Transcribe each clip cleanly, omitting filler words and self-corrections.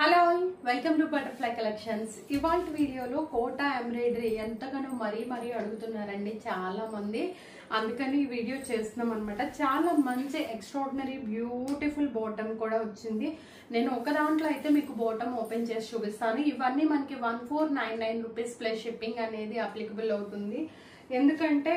Hello all, welcome to butterfly collections. ఇవాళ వీడియోలో quota embroidery ఎంతగానో మరీ అడుగుతున్నారండి చాలా మంది. అందుకని ఈ వీడియో చేస్తున్నాం అనమాట. చాలా మంచి ఎక్స్ట్రాడినరీ బ్యూటిఫుల్ బాటమ్ కూడా వచ్చింది. నేను ఒక దాంట్లో అయితే మీకు బాటమ్ ఓపెన్ చేసి చూపిస్తాను. ఇవన్నీ మనకి 1499 రూపీస్ ప్లస్ షిప్పింగ్ అనేది అప్లికబుల్ అవుతుంది. ఎందుకంటే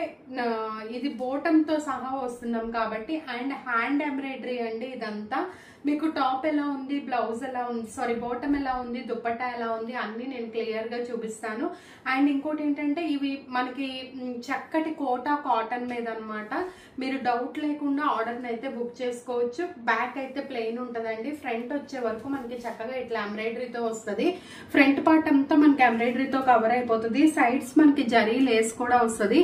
ఇది బాటమ్తో సహా వస్తున్నాం కాబట్టి. అండ్ హ్యాండ్ ఎంబ్రాయిడరీ అండి ఇదంతా. మీకు టాప్ ఎలా ఉంది, బ్లౌజ్ ఎలా ఉంది, సారీ బాటమ్ ఎలా ఉంది, దుపట్టా ఎలా ఉంది అన్ని నేను క్లియర్ గా చూపిస్తాను. అండ్ ఇంకోటి ఏంటంటే ఇవి మనకి చక్కటి కోటా కాటన్ మీద అనమాట. మీరు డౌట్ లేకుండా ఆర్డర్ని అయితే బుక్ చేసుకోవచ్చు. బ్యాక్ అయితే ప్లెయిన్ ఉంటుందండి. ఫ్రంట్ వచ్చే వరకు మనకి చక్కగా ఇట్లా ఎంబ్రాయిడరీతో వస్తుంది. ఫ్రంట్ పార్ట్ అంతా మనకి ఎంబ్రాయిడరీతో కవర్ అయిపోతుంది. సైడ్స్ మనకి జరీ లేస్ కూడా వస్తుంది.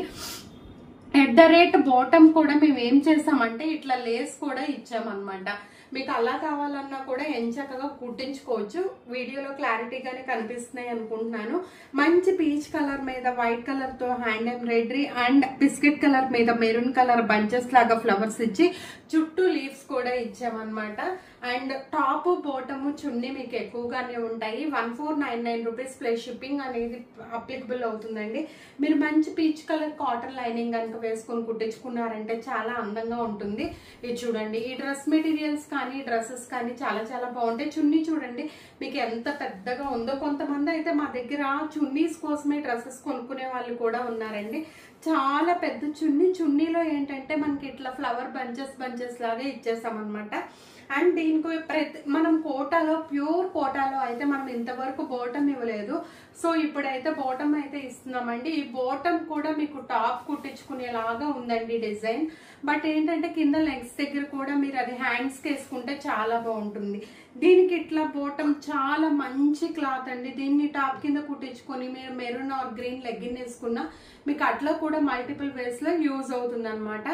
ఎట్ ద రేట్ బాటమ్ కూడా మేము ఏం చేసామంటే ఇట్లా లేస్ కూడా ఇచ్చామన్నమాట. మీకు అలా కావాలన్నా కూడా ఎంచక్కగా కుట్టించుకోవచ్చు. వీడియోలో క్లారిటీగానే కనిపిస్తున్నాయి అనుకుంటున్నాను. మంచి పీచ్ కలర్ మీద వైట్ కలర్ తో hand embroidery and biscuit colour మీద మెరూన్ కలర్ బంచెస్ లాగా ఫ్లవర్స్ ఇచ్చి చుట్టూ లీవ్స్ కూడా ఇచ్చామన్నమాట. అండ్ టాప్ బాటమ్ చున్నీ మీకు ఎక్కువగానే ఉంటాయి. 1499 రూపీస్ ప్లస్ షిప్పింగ్ అనేది అప్లికబుల్ అవుతుందండి. మీరు మంచి పీచ్ కలర్ కాటన్ లైనింగ్ కనుక వేసుకొని కుట్టించుకున్నారంటే చాలా అందంగా ఉంటుంది. ఇది చూడండి, ఈ డ్రెస్ మెటీరియల్స్ కానీ డ్రెస్సెస్ కానీ చాలా బాగుంటాయి. చున్నీ చూడండి మీకు ఎంత పెద్దగా ఉందో. కొంతమంది అయితే మా దగ్గర చున్నీస్ కోసమే డ్రెస్సెస్ కొనుక్కునే వాళ్ళు కూడా ఉన్నారండి. చాలా పెద్ద చున్నీలో ఏంటంటే మనకి ఇట్లా ఫ్లవర్ బంచెస్ లాగా ఇచ్చేసామన్నమాట. అండ్ దీనికి మనం కోటాలో ప్యూర్ కోటాలో అయితే మనం ఇంతవరకు బాటమ్ ఇవ్వలేదు. సో ఇప్పుడైతే బాటమ్ అయితే ఇస్తున్నామండి. ఈ బాటమ్ కూడా మీకు టాప్ కుట్టించుకునేలాగా ఉందండి డిజైన్. బట్ ఏంటంటే కింద లెగ్స్ దగ్గర కూడా మీరు అది హ్యాండ్స్కి వేసుకుంటే చాలా బాగుంటుంది. దీనికి ఇట్లా బాటమ్ చాలా మంచి క్లాత్ అండి. దీన్ని టాప్ కింద కుట్టించుకొని మీరు మెరూన్ ఆర్ గ్రీన్ లెగ్గిన్ వేసుకున్నా మీకు అట్లా కూడా మల్టిపుల్ వేస్ లో యూజ్ అవుతుంది అనమాట.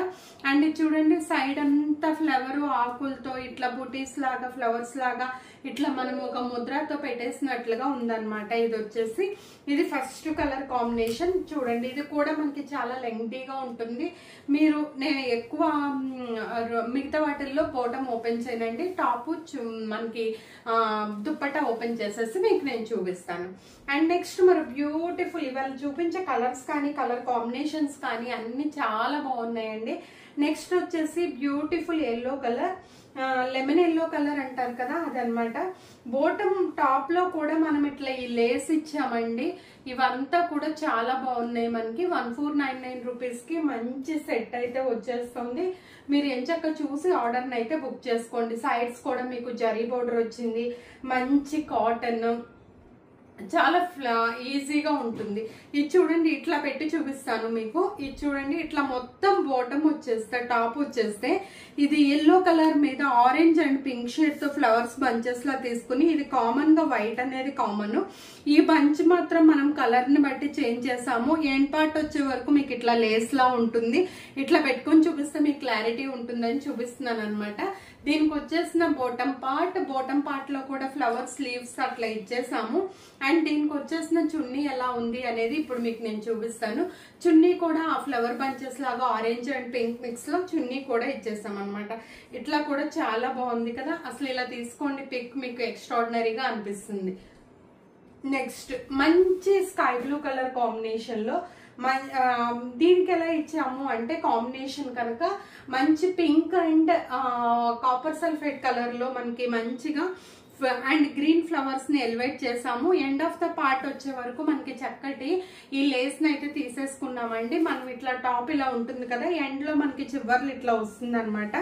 అండ్ ఇది చూడండి, సైడ్ అంతా ఫ్లవర్ ఆకులతో ఇట్లా బుటీస్ లాగా ఫ్లవర్స్ లాగా ఇట్లా మనం ఒక ముద్రతో పెట్టేసినట్లుగా ఉందన్నమాట. ఇది వచ్చేసి ఇది ఫస్ట్ కలర్ కాంబినేషన్. చూడండి, ఇది కూడా మనకి చాలా లెంగ్తీగా ఉంటుంది. మీరు నేను ఎక్కువ మిగతా వాటిల్లో బాటమ్ ఓపెన్ చేయనండి. టాప్ మనకి దుప్పట్టా ఓపెన్ చేసేసి మీకు నేను చూపిస్తాను. అండ్ నెక్స్ట్ మరి బ్యూటిఫుల్ ఇవాళ చూపించే కలర్స్ కానీ కలర్ కాంబినేషన్స్ కానీ అన్ని చాలా బాగున్నాయండి. నెక్స్ట్ వచ్చేసి beautiful yellow colour, lemon yellow colour అంటారు కదా అదనమాట. బాటమ్ టాప్ లో కూడా మనం ఇట్లా ఈ లేస్ ఇచ్చామండి. ఇవంతా కూడా చాలా బాగున్నాయి. మనకి 1499 రూపీస్ కి మంచి సెట్ అయితే వచ్చేస్తుంది. మీరు ఎంచక్క చూసి ఆర్డర్ని అయితే బుక్ చేసుకోండి. సైడ్స్ కూడా మీకు జరీ బోర్డర్ వచ్చింది. మంచి కాటన్, చాలా ఈజీగా ఉంటుంది. ఇది చూడండి, ఇట్లా పెట్టి చూపిస్తాను మీకు. ఇది చూడండి, ఇట్లా మొత్తం బాటమ్ వచ్చేస్తే టాప్ వచ్చేస్తే ఇది ఎల్లో కలర్ మీద ఆరెంజ్ అండ్ పింక్ షేడ్ తో ఫ్లవర్స్ బంచెస్ లా తీసుకుని, ఇది కామన్ గా వైట్ అనేది కామన్. ఈ బంచ్ మాత్రం మనం కలర్ ని బట్టి చేంజ్ చేసాము. ఎండ్ పార్ట్ వచ్చే వరకు మీకు ఇట్లా లేస్ లా ఉంటుంది. ఇట్లా పెట్టుకొని చూపిస్తే మీకు క్లారిటీ ఉంటుందని చూపిస్తున్నాను అనమాట. దీనికి వచ్చేసిన బాటమ్ పార్ట్ లో కూడా ఫ్లవర్ స్లీవ్స్ అట్లా ఇచ్చేసాము. అండ్ దీనికి వచ్చేసిన చున్నీ ఎలా ఉంది అనేది ఇప్పుడు మీకు నేను చూపిస్తాను. చున్నీ కూడా ఆ ఫ్లవర్ బంచెస్ లాగా ఆరెంజ్ అండ్ పింక్ మిక్స్ లో చున్నీ కూడా ఇచ్చేసాం అనమాట. ఇట్లా కూడా చాలా బాగుంది కదా. అసలు ఇలా తీసుకోండి, పిక్ మీకు ఎక్స్ట్రాడినరీగా అనిపిస్తుంది. నెక్స్ట్ మంచి స్కై బ్లూ కలర్ కాంబినేషన్ లో దీనికి ఎలా ఇచ్చాము అంటే కాంబినేషన్ కనుక మంచి pink and copper sulphate colour లో మనకి మంచిగా అండ్ గ్రీన్ ఫ్లవర్స్ ని ఎలివేట్ చేసాము. ఎండ్ ఆఫ్ ద పార్ట్ వచ్చే వరకు మనకి చక్కటి ఈ లేస్ ని అయితే తీసేసుకున్నామండి. మనం ఇట్లా టాప్ ఇలా ఉంటుంది కదా, ఎండ్ లో మనకి చివర్లు ఇట్లా వస్తుంది అనమాట.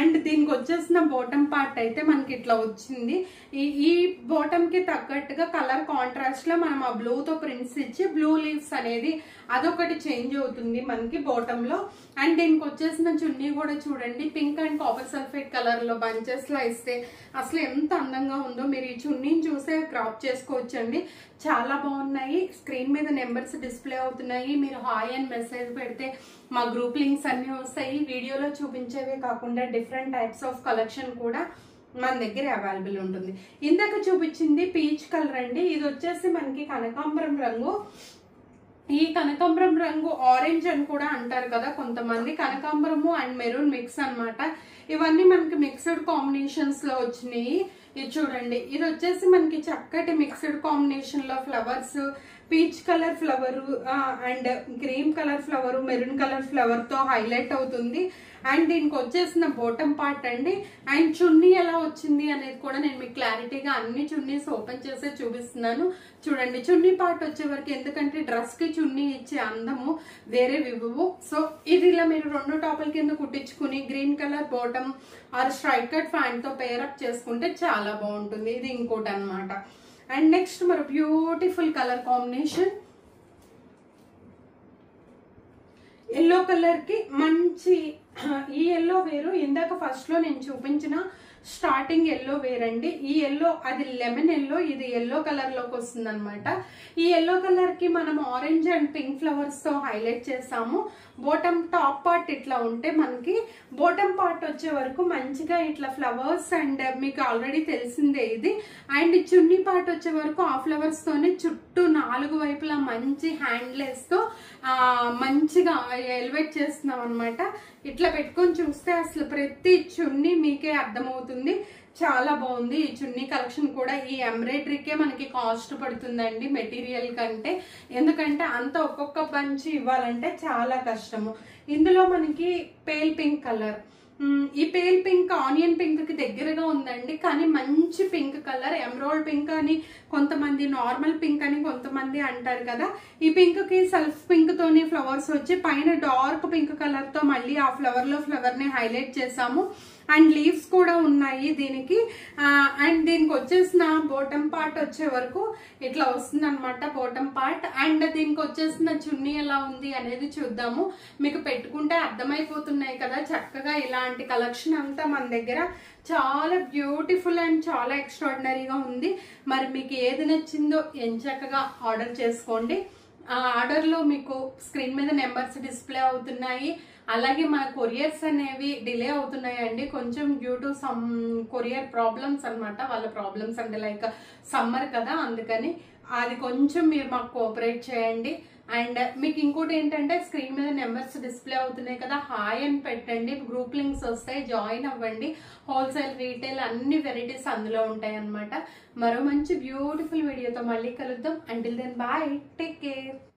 అండ్ దీనికి వచ్చేసిన బాటమ్ పార్ట్ అయితే మనకి ఇట్లా వచ్చింది. ఈ బాటమ్ కి తగ్గట్టుగా కలర్ కాంట్రాస్ట్ లో మనం ఆ బ్లూ తో ప్రింట్స్ ఇచ్చి బ్లూ లీవ్స్ అనేది అదొకటి చేంజ్ అవుతుంది మనకి బాటమ్ లో. అండ్ దీనికి వచ్చేసిన చున్నీ కూడా చూడండి, pink and copper sulphate colour లో బంచెస్ లా ఇస్తే అసలు ఎంత అందంగా ఉందో. మీరు ఈ చున్నీని చూసే క్రాప్ చేసుకోవచ్చండి. చాలా బాగున్నాయి. స్క్రీన్ మీద నెంబర్స్ డిస్ప్లే అవుతున్నాయి. మీరు హాయ్ అని మెసేజ్ పెడితే మా గ్రూప్ లింక్స్ అన్ని వస్తాయి. వీడియోలో చూపించేవే కాకుండా డిఫరెంట్ టైప్స్ ఆఫ్ కలెక్షన్ కూడా మన దగ్గర అవైలబుల్ ఉంటుంది. ఇందాక చూపించింది పీచ్ కలర్ అండి. ఇది వచ్చేసి మనకి కనకాంబరం రంగు. ఈ కనకాంబరం రంగు ఆరెంజ్ అని కూడా అంటారు కదా కొంతమంది. కనకాంబరము అండ్ మెరూన్ మిక్స్ అన్నమాట. ఇవన్నీ మనకి మిక్స్డ్ కాంబినేషన్స్ లో వచ్చినాయి. ఇది చూడండి, ఇది వచ్చేసి మనకి చక్కటి మిక్స్డ్ కాంబినేషన్ లో flowers, peach colour flower and cream colour flower, maroon colour flower తో హైలైట్ అవుతుంది. అండ్ దీనికి వచ్చేసిన బాటమ్ పార్ట్ అండి. అండ్ చున్నీ ఎలా వచ్చింది అనేది కూడా నేను మీకు క్లారిటీగా అన్ని చున్నీస్ ఓపెన్ చేసే చూపిస్తున్నాను. చూడండి, చున్నీ పార్ట్ వచ్చే వరకు, ఎందుకంటే డ్రెస్ కి చున్నీ ఇచ్చే అందము వేరే వివ్వు. సో ఇది ఇలా మీరు 2 టాపుల కింద కుట్టించుకుని green colour bottom or straight cut pant తో పేరప్ చేసుకుంటే చాలా బాగుంటుంది. ఇది ఇంకోటి అన్నమాట. అండ్ నెక్స్ట్ మరో beautiful colour combination, yellow colour కి మంచి, ఈ ఎల్లో వేరు ఇందాక ఫస్ట్ లో నేను చూపించిన స్టార్టింగ్ ఎల్లో వేరండి. ఈ ఎల్లో అది లెమన్ ఎల్లో, ఇది ఎల్లో కలర్ లోకి వస్తుంది అనమాట. ఈ ఎల్లో కలర్ కి మనం ఆరెంజ్ అండ్ పింక్ ఫ్లవర్స్ తో హైలైట్ చేసాము. బాటమ్ టాప్ పార్ట్ ఇట్లా ఉంటే మనకి బాటమ్ పార్ట్ వచ్చే వరకు మంచిగా ఇట్లా ఫ్లవర్స్ అండ్ మీకు ఆల్రెడీ తెలిసిందే ఇది. అండ్ చున్నీ పార్ట్ వచ్చే వరకు ఆ ఫ్లవర్స్ తోనే చుట్టూ 4 వైపులా మంచి హ్యాండ్లెస్ తో మంచిగా ఎలివేట్ చేస్తున్నాం అనమాట. ఇట్లా పెట్టుకొని చూస్తే అసలు ప్రతి చున్నీ మీకే అర్థమవుతుంది. చాలా బాగుంది ఈ చున్నీ కలెక్షన్ కూడా. ఈ ఎంబ్రాయిడరీకే మనకి కాస్ట్ పడుతుందండి మెటీరియల్ కంటే, ఎందుకంటే అంత ఒక్కొక్క బంచ్ ఇవ్వాలంటే చాలా కష్టము. ఇందులో మనకి పేల్ పింక్ కలర్, ఈ పేల్ పింక్ ఆనియన్ పింక్ కి దగ్గరగా ఉందండి, కానీ మంచి పింక్ కలర్. ఎమరాల్డ్ పింక్ అని కొంతమంది, నార్మల్ పింక్ అని కొంతమంది అంటారు కదా. ఈ పింక్ కి సెల్ఫ్ పింక్ తోని ఫ్లవర్స్ వచ్చి పైన డార్క్ పింక్ కలర్ తో మళ్ళీ ఆ ఫ్లవర్ లో ఫ్లవర్ ని హైలైట్ చేసాము. అండ్ లీవ్స్ కూడా ఉన్నాయి దీనికి. అండ్ దీనికి వచ్చేసిన బాటమ్ పార్ట్ వచ్చే వరకు ఇట్లా వస్తుంది అనమాట బాటమ్ పార్ట్. అండ్ దీనికి వచ్చేసిన చున్నీ ఎలా ఉంది అనేది చూద్దాము. మీకు పెట్టుకుంటే అర్థమైపోతున్నాయి కదా చక్కగా. ఇలాంటి కలెక్షన్ అంతా మన దగ్గర చాలా బ్యూటిఫుల్ అండ్ చాలా ఎక్స్ట్రాడినరీగా ఉంది. మరి మీకు ఏది నచ్చిందో ఎంచక్కగా ఆర్డర్ చేసుకోండి. ఆర్డర్ లో మీకు స్క్రీన్ మీద నెంబర్స్ డిస్ప్లే అవుతున్నాయి. అలాగే మన కొరియర్స్ అనేవి డిలే అవుతున్నాయండి కొంచెం, due to some courier problems అనమాట. వాళ్ళ ప్రాబ్లమ్స్ అంటే లైక్ సమ్మర్ కదా, అందుకని అది కొంచెం మీరు మాకు కోఆపరేట్ చేయండి. అండ్ మీకు ఇంకోటి ఏంటంటే స్క్రీన్ మీద నెంబర్స్ డిస్ప్లే అవుతున్నాయి కదా, హాయ్ అని పెట్టండి. గ్రూప్ లింక్స్ వస్తాయి, జాయిన్ అవ్వండి. హోల్సేల్, రీటైల్ అన్ని వెరైటీస్ అందులో ఉంటాయి అనమాట. మరో మంచి బ్యూటిఫుల్ వీడియోతో మళ్ళీ కలుద్దాం. Until then bye, take care.